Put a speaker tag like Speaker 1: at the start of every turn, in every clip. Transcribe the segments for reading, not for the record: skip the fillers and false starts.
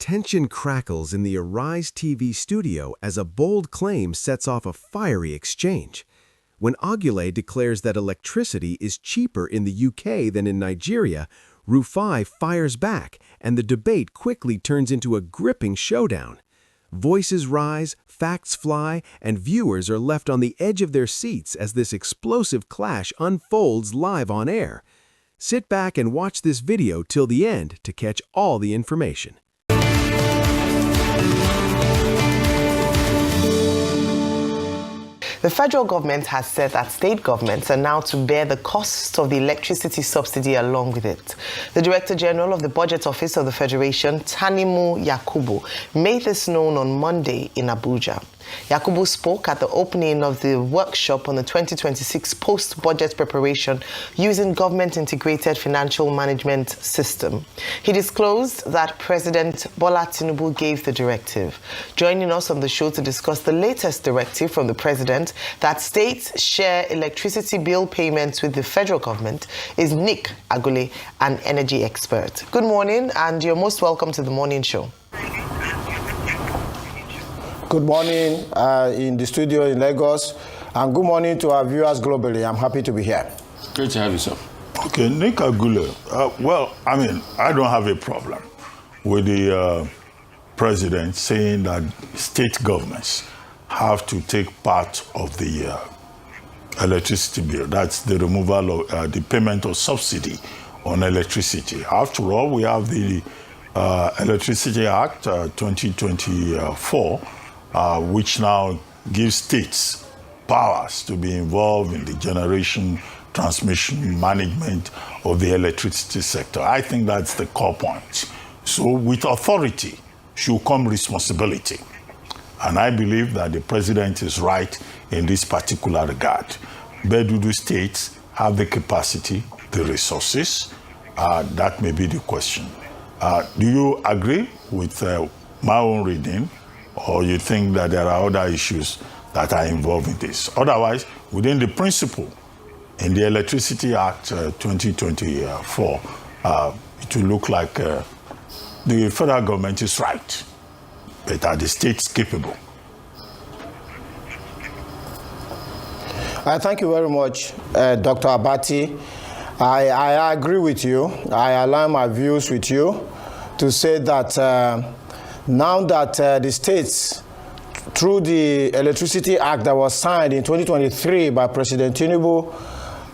Speaker 1: Tension crackles in the Arise TV studio as a bold claim sets off a fiery exchange. When Agule declares that electricity is cheaper in the UK than in Nigeria, Rufai fires back, and the debate quickly turns into a gripping showdown. Voices rise, facts fly, and viewers are left on the edge of their seats as this explosive clash unfolds live on air. Sit back and watch this video till the end to catch all the information.
Speaker 2: The federal government has said that state governments are now to bear the cost of the electricity subsidy along with it. The Director General of the Budget Office of the Federation, Tinubu made this known on Monday in Abuja. Yakubu spoke at the opening of the workshop on the 2026 post-budget preparation using government-integrated financial management system. He disclosed that President Bola Tinubu gave the directive. Joining us on the show to discuss the latest directive from the President that states share electricity bill payments with the federal government is Nick Agule, an energy expert. Good morning, and you're most welcome to the morning show.
Speaker 3: Good morning in the studio in Lagos, and good morning to our viewers globally. I'm happy to be here.
Speaker 4: Great to have you, sir.
Speaker 5: Okay, Nick Agule. I don't have a problem with the president saying that state governments have to take part of the electricity bill. That's the removal of the payment of subsidy on electricity. After all, we have the Electricity Act 2024, which now gives states powers to be involved in the generation, transmission, management of the electricity sector. I think that's the core point. So with authority should come responsibility. And I believe that the president is right in this particular regard. Bedudu states have the capacity, the resources. That may be the question. Do you agree with my own reading, or you think that there are other issues that are involved in this? Otherwise, within the principle in the Electricity Act 2024, it will look like the federal government is right, but are the states capable?
Speaker 3: Thank you very much, Dr. Abati. I agree with you. I align my views with you to say that now that the states, through the Electricity Act that was signed in 2023 by President Tinubu,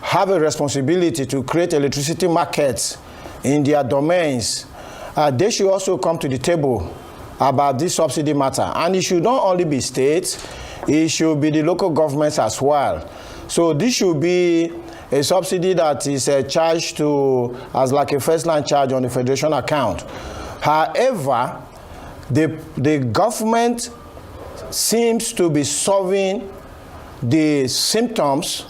Speaker 3: have a responsibility to create electricity markets in their domains, they should also come to the table about this subsidy matter. And it should not only be states, it should be the local governments as well. So this should be a subsidy that is charged to as like a first-line charge on the federation account. However, the government seems to be solving the symptoms,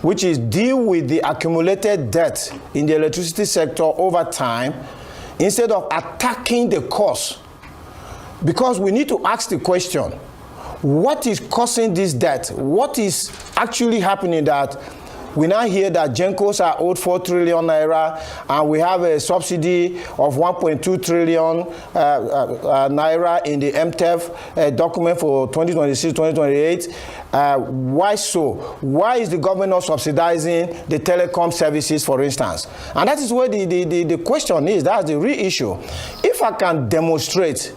Speaker 3: which is deal with the accumulated debt in the electricity sector over time, instead of attacking the cause. Because we need to ask the question, what is causing this debt? What is actually happening that we now hear that Gencos are owed 4 trillion naira, and we have a subsidy of 1.2 trillion naira in the MTEF document for 2026-2028. Why so? Why is the government not subsidizing the telecom services, for instance? And that is where the question is. That's the real issue. If I can demonstrate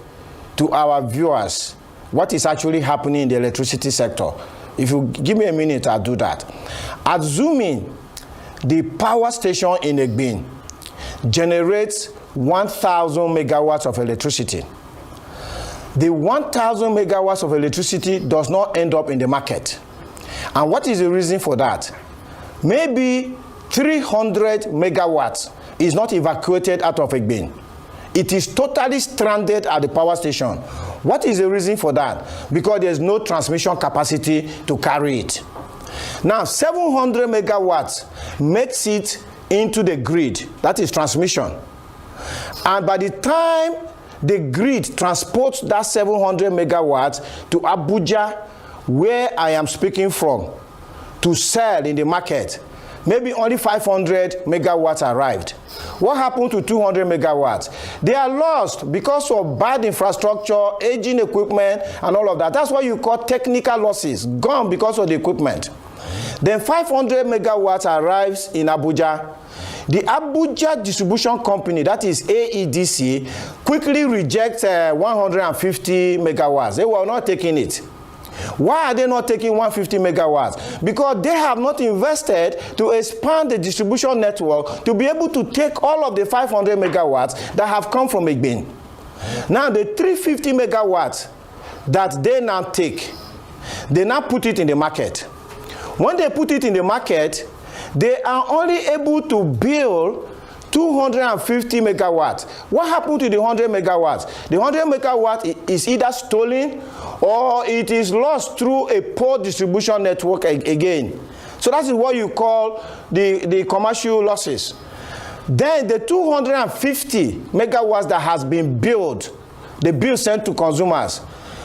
Speaker 3: to our viewers what is actually happening in the electricity sector, if you give me a minute, I'll do that. Assuming the power station in Egbin generates 1,000 megawatts of electricity. The 1,000 megawatts of electricity does not end up in the market. And what is the reason for that? Maybe 300 megawatts is not evacuated out of Egbin. It is totally stranded at the power station. What is the reason for that? Because there's no transmission capacity to carry it. Now, 700 megawatts makes it into the grid. That is transmission. And by the time the grid transports that 700 megawatts to Abuja, where I am speaking from, to sell in the market, maybe only 500 megawatts arrived. What happened to 200 megawatts? They are lost because of bad infrastructure, aging equipment, and all of that. That's what you call technical losses, gone because of the equipment. Then 500 megawatts arrives in Abuja. The Abuja Distribution Company, that is AEDC, quickly rejects 150 megawatts. They were not taking it. Why are they not taking 150 megawatts? Because they have not invested to expand the distribution network to be able to take all of the 500 megawatts that have come from Egbin. Now the 350 megawatts that they now take, they now put it in the market. When they put it in the market, they are only able to build 250 megawatts. What happened to the 100 megawatts? The 100 megawatts is either stolen or it is lost through a poor distribution network again. So that is what you call the commercial losses. Then the 250 megawatts that has been built, the bill sent to consumers,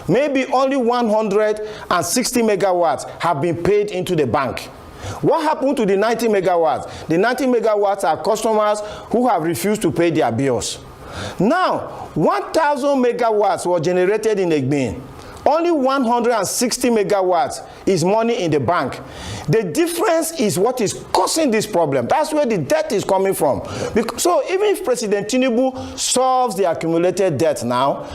Speaker 3: maybe only 160 megawatts have been paid into the bank. What happened to the 90 megawatts? The 90 megawatts are customers who have refused to pay their bills. Now, 1,000 megawatts were generated in Egbin. Only 160 megawatts is money in the bank. The difference is what is causing this problem. That's where the debt is coming from. So even if President Tinubu solves the accumulated debt now,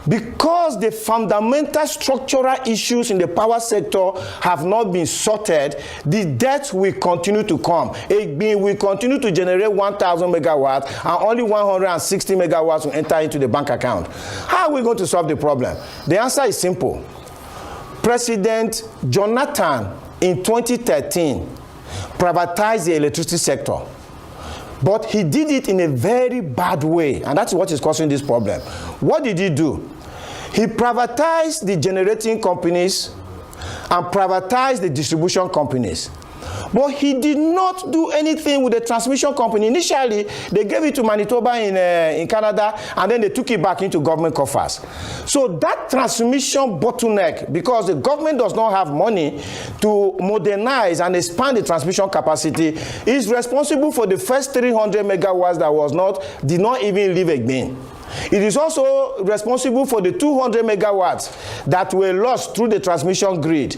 Speaker 3: because the fundamental structural issues in the power sector have not been sorted, the debt will continue to come. Egbin will continue to generate 1,000 megawatts and only 160 megawatts will enter into the bank account. How are we going to solve the problem? The answer is simple. President Jonathan in 2013 privatized the electricity sector. But he did it in a very bad way, and that's what is causing this problem. What did he do? He privatized the generating companies and privatized the distribution companies. But he did not do anything with the transmission company. Initially, they gave it to Manitoba in Canada, and then they took it back into government coffers. So that transmission bottleneck, because the government does not have money to modernize and expand the transmission capacity, is responsible for the first 300 megawatts that did not even leave Egbin. It is also responsible for the 200 megawatts that were lost through the transmission grid.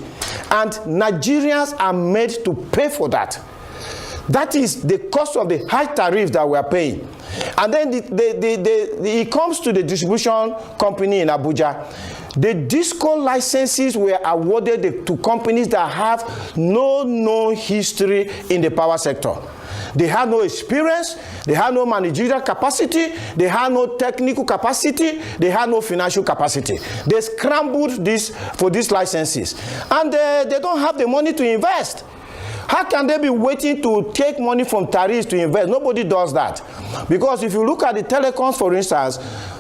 Speaker 3: And Nigerians are made to pay for that. That is the cost of the high tariff that we are paying. And then it comes to the distribution company in Abuja. The disco licenses were awarded to companies that have no known history in the power sector. They had no experience, they had no managerial capacity, they had no technical capacity, they had no financial capacity. They scrambled for these licenses. And they don't have the money to invest. How can they be waiting to take money from tariffs to invest? Nobody does that. Because if you look at the telecoms, for instance,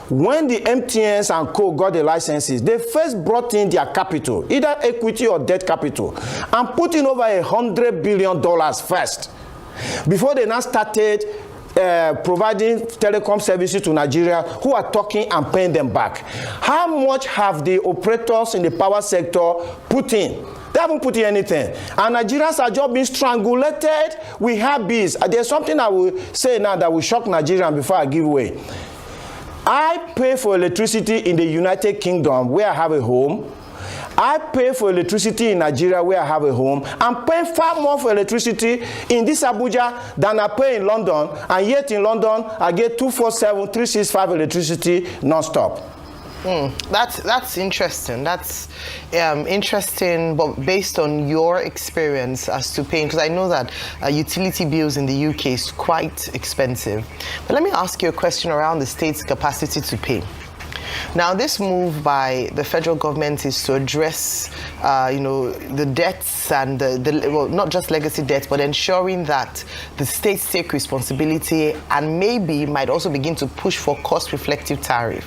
Speaker 3: when the MTNs and co got the licenses, they first brought in their capital, either equity or debt capital, and put in over $100 billion first, before they now started providing telecom services to Nigeria, who are talking and paying them back. How much have the operators in the power sector put in? They haven't put in anything. And Nigerians are just being strangulated with habits. There's something I will say now that will shock Nigerians before I give way. I pay for electricity in the United Kingdom, where I have a home. I pay for electricity in Nigeria, where I have a home. I'm paying far more for electricity in this Abuja than I pay in London. And yet in London, I get 247, 365 electricity non-stop.
Speaker 2: That's interesting. That's interesting, but based on your experience as to paying, because I know that utility bills in the UK is quite expensive. But let me ask you a question around the state's capacity to pay. Now, this move by the federal government is to address, the debts and well, not just legacy debts, but ensuring that the states take responsibility and maybe might also begin to push for cost-reflective tariff.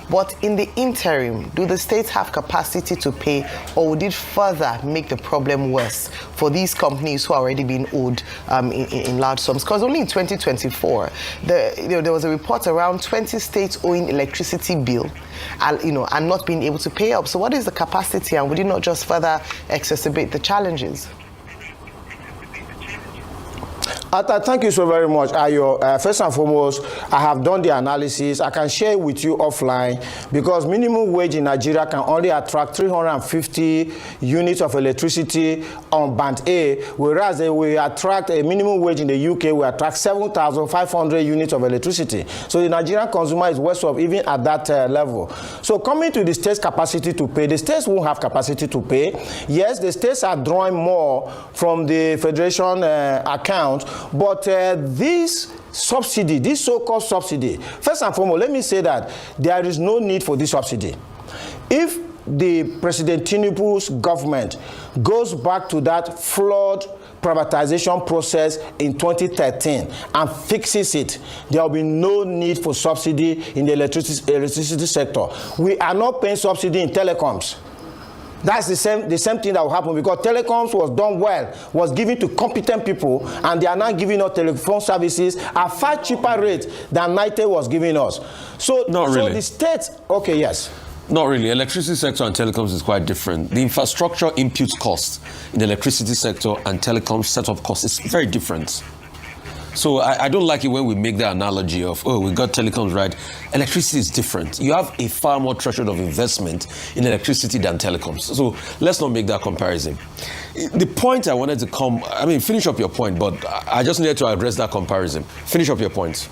Speaker 2: But in the interim, do the states have capacity to pay, or would it further make the problem worse for these companies who are already being owed in large sums? Because only in 2024, there was a report around 20 states owing electricity bill, and not being able to pay up. So what is the capacity, and would it not just further exacerbate the challenges?
Speaker 3: Thank you so very much, Ayo. First and foremost, I have done the analysis. I can share it with you offline because minimum wage in Nigeria can only attract 350 units of electricity on band A, whereas we attract a minimum wage in the UK, we attract 7,500 units of electricity. So the Nigerian consumer is worse off even at that level. So coming to the state's capacity to pay, the states won't have capacity to pay. Yes, the states are drawing more from the federation account, but this subsidy, this so-called subsidy, first and foremost, let me say that there is no need for this subsidy. If the President Tinubu's government goes back to that flawed privatization process in 2013 and fixes it, there will be no need for subsidy in the electricity sector. We are not paying subsidy in telecoms. That's the same thing that will happen because telecoms was done well, was given to competent people, and they are now giving us telephone services at far cheaper rate than NITE was giving us. So,
Speaker 4: not really.
Speaker 3: So the state, okay, yes.
Speaker 4: Not really. Electricity sector and telecoms is quite different. The infrastructure input cost in the electricity sector and telecom setup cost is very different. So I don't like it when we make the analogy of, oh, we got telecoms right. Electricity is different. You have a far more threshold of investment in electricity than telecoms. So let's not make that comparison. The point I wanted to finish up your point, but I just needed to address that comparison. Finish up your point.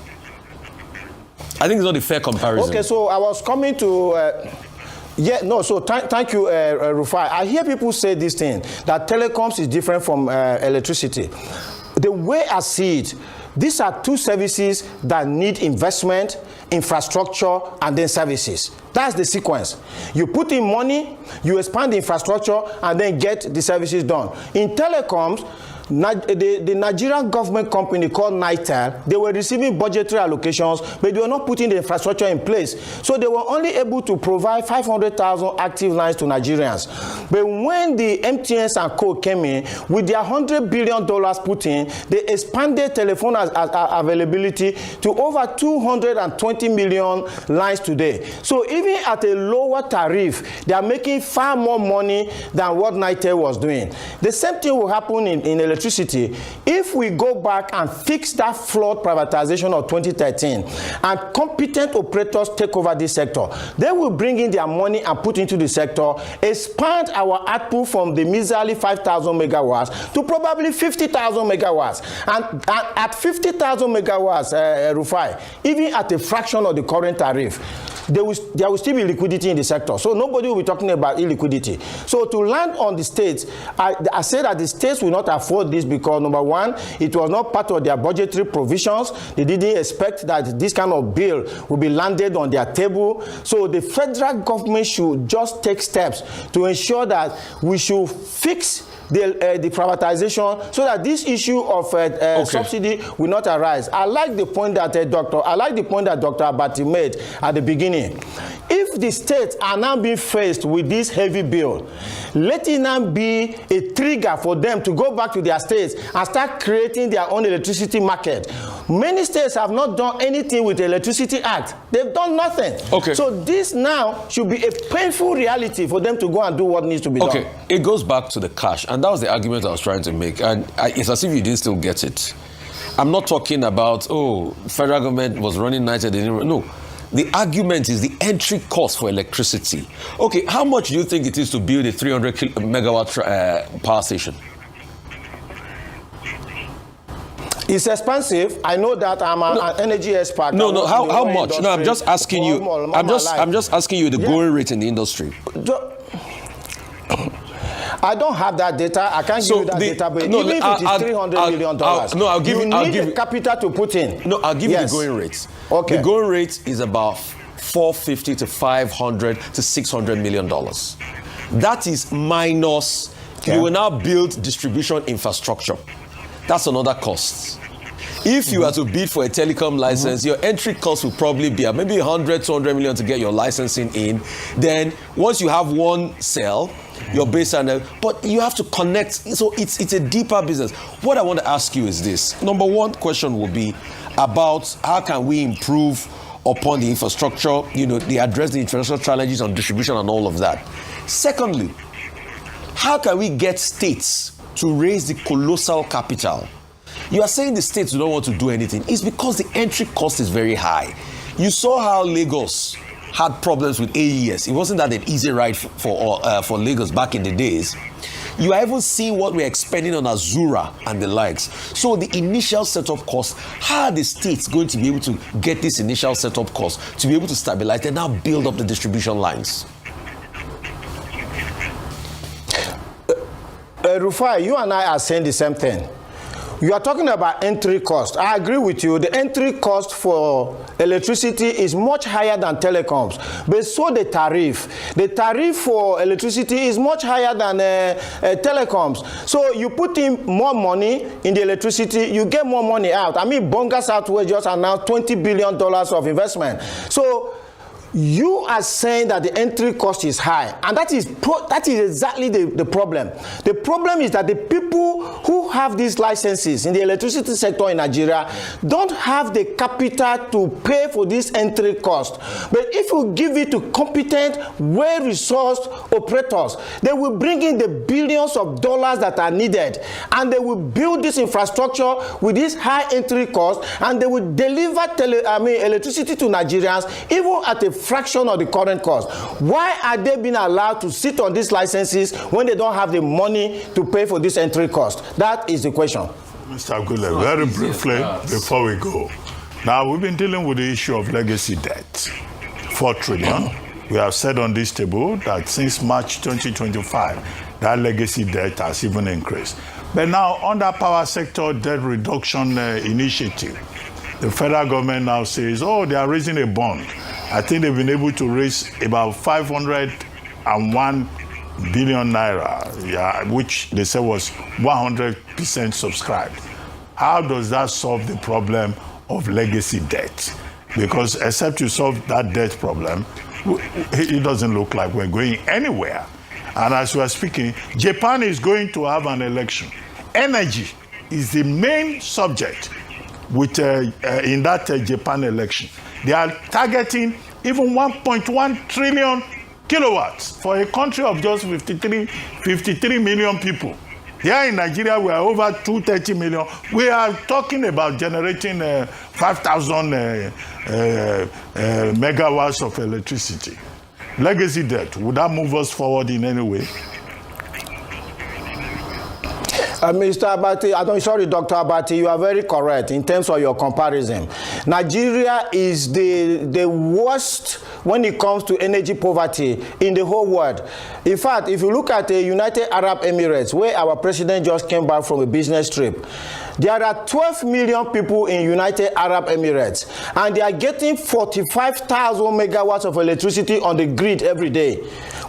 Speaker 4: I think it's not a fair comparison.
Speaker 3: Okay, so I was coming to... thank you, Rufai. I hear people say this thing, that telecoms is different from electricity. The way I see it, these are two services that need investment, infrastructure, and then services. That's the sequence. You put in money, you expand the infrastructure, and then get the services done. In telecoms, the Nigerian government company called NITEL, they were receiving budgetary allocations, but they were not putting the infrastructure in place. So they were only able to provide 500,000 active lines to Nigerians. But when the MTNs and Co came in, with their $100 billion put in, they expanded telephone availability to over 220 million lines today. So even at a lower tariff, they are making far more money than what NITEL was doing. The same thing will happen in electricity. If we go back and fix that flawed privatization of 2013 and competent operators take over this sector, they will bring in their money and put into the sector, expand our output from the measly 5,000 megawatts to probably 50,000 megawatts. And at 50,000 megawatts, Rufai, even at a fraction of the current tariff, there will still be liquidity in the sector. So nobody will be talking about illiquidity. So to land on the states, I say that the states will not afford this because, number one, it was not part of their budgetary provisions. They didn't expect that this kind of bill will be landed on their table. So the federal government should just take steps to ensure that we should fix the privatization so that this issue of subsidy will not arise. I like the point that Dr. Abati made at the beginning. If the states are now being faced with this heavy bill, let it now be a trigger for them to go back to their states and start creating their own electricity market. Many states have not done anything with the Electricity Act. They've done nothing.
Speaker 4: Okay.
Speaker 3: So this now should be a painful reality for them to go and do what needs to be done.
Speaker 4: Okay, it goes back to the cash, and that was the argument I was trying to make, and it's as if you didn't still get it. I'm not talking about, oh, federal government was running nights and they didn't. No. The argument is the entry cost for electricity. Okay, how much do you think it is to build a 300 megawatt power station?
Speaker 3: It's expensive. I know that. I'm an energy expert.
Speaker 4: How much? No, I'm just asking you. I'm just asking you the going rate in the industry.
Speaker 3: I don't have that data. I can't give you that data. But even if it is $300 million, you need the capital to put in.
Speaker 4: No, I'll give you the going rates.
Speaker 3: Okay.
Speaker 4: The going rate is about $450 to $500 to $600 million. That is minus. Okay. You will now build distribution infrastructure. That's another cost. If you are to bid for a telecom license, your entry cost will probably be maybe $100, $200 million to get your licensing in. Then once you have one cell, your base channel, but you have to connect. So it's a deeper business. What I want to ask you is this. Number one question will be about how can we improve upon the infrastructure, they address the international challenges on distribution and all of that. Secondly, how can we get states to raise the colossal capital You are saying the states do not want to do anything. It's because the entry cost is very high. You saw how Lagos had problems with AES. It wasn't that an easy ride for Lagos back in the days. You are even seeing what we're expending on Azura and the likes. So the initial setup cost, how are the states going to be able to get this initial setup cost to be able to stabilize and now build up the distribution lines?
Speaker 3: Rufai, you and I are saying the same thing. You are talking about entry cost. I agree with you. The entry cost for electricity is much higher than telecoms. But so the tariff. The tariff for electricity is much higher than telecoms. So you put in more money in the electricity, you get more money out. I mean, Bonga Southwest just announced $20 billion of investment. So you are saying that the entry cost is high, and that is exactly the problem. The problem is that the people who have these licenses in the electricity sector in Nigeria don't have the capital to pay for this entry cost. But if you give it to competent, well-resourced operators, they will bring in the billions of dollars that are needed, and they will build this infrastructure with this high entry cost, and they will deliver electricity to Nigerians even at a fraction of the current cost. Why are they being allowed to sit on these licenses when they don't have the money to pay for this entry cost? That is the question.
Speaker 5: Mr. Agule, very briefly before we go. Now, we've been dealing with the issue of legacy debt, 4 trillion. We have said on this table that since March 2025, that legacy debt has even increased. But now, under power sector debt reduction initiative, the federal government now says, oh, they are raising a bond. I think they've been able to raise about 501 billion naira, which they said was 100% subscribed. How does that solve the problem of legacy debt? Because except you solve that debt problem, it doesn't look like we're going anywhere. And as we are speaking, Japan is going to have an election. Energy is the main subject in that Japan election. They are targeting even 1.1 trillion kilowatts for a country of just 53 million people. Here in Nigeria, we are over 230 million. We are talking about generating 5,000 megawatts of electricity. Legacy debt, would that move us forward in any way?
Speaker 3: Mr. Abati, Dr. Abati, you are very correct in terms of your comparison. Nigeria is the worst when it comes to energy poverty in the whole world. In fact, if you look at the United Arab Emirates, where our president just came back from a business trip, there are 12 million people in United Arab Emirates, and they are getting 45,000 megawatts of electricity on the grid every day.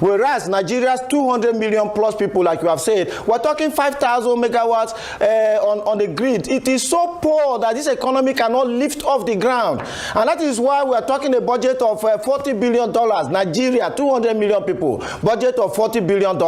Speaker 3: Whereas Nigeria's 200 million plus people, like you have said, we're talking 5,000 megawatts on the grid. It is so poor that this economy cannot lift off the ground. And that is why we're talking a budget of $40 billion. Nigeria, 200 million people, budget of $40 billion.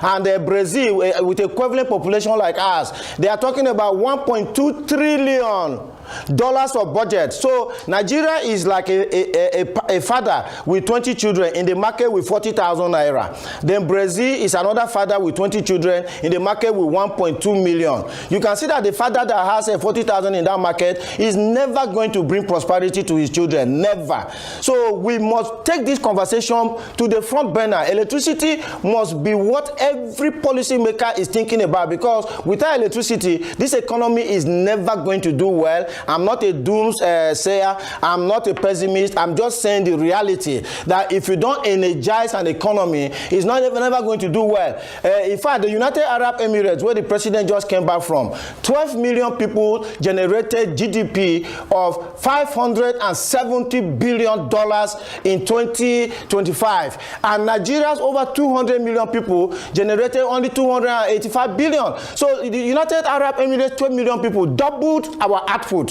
Speaker 3: And Brazil, with equivalent population like ours, they are talking about $1.2 trillion of budget. So Nigeria is like a father with 20 children in the market with 40,000 naira. Then Brazil is another father with 20 children in the market with 1.2 million. You can see that the father that has 40,000 in that market is never going to bring prosperity to his children. Never. So we must take this conversation to the front burner. Electricity must be what every policymaker is thinking about, because without electricity, this economy is never going to do well. I'm not a doomsayer. I'm not a pessimist. I'm just saying the reality that if you don't energize an economy, it's never going to do well. In fact, the United Arab Emirates, where the president just came back from, 12 million people generated GDP of $570 billion in 2025. And Nigeria's over 200 million people generated only 285 billion. So the United Arab Emirates, 12 million people, doubled our output,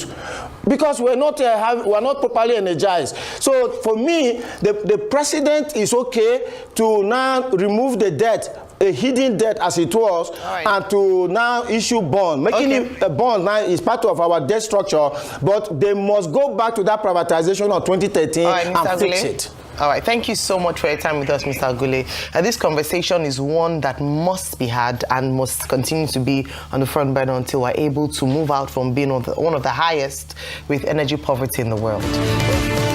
Speaker 3: because we're not properly energized. So for me, the president is okay to now remove the debt, a hidden debt as it was, and to now issue bond. Making it a bond now is part of our debt structure, but they must go back to that privatization of 2013 and fix it.
Speaker 2: All right, thank you so much for your time with us, Mr. Agule. This conversation is one that must be had and must continue to be on the front burner until we're able to move out from being one of the highest with energy poverty in the world.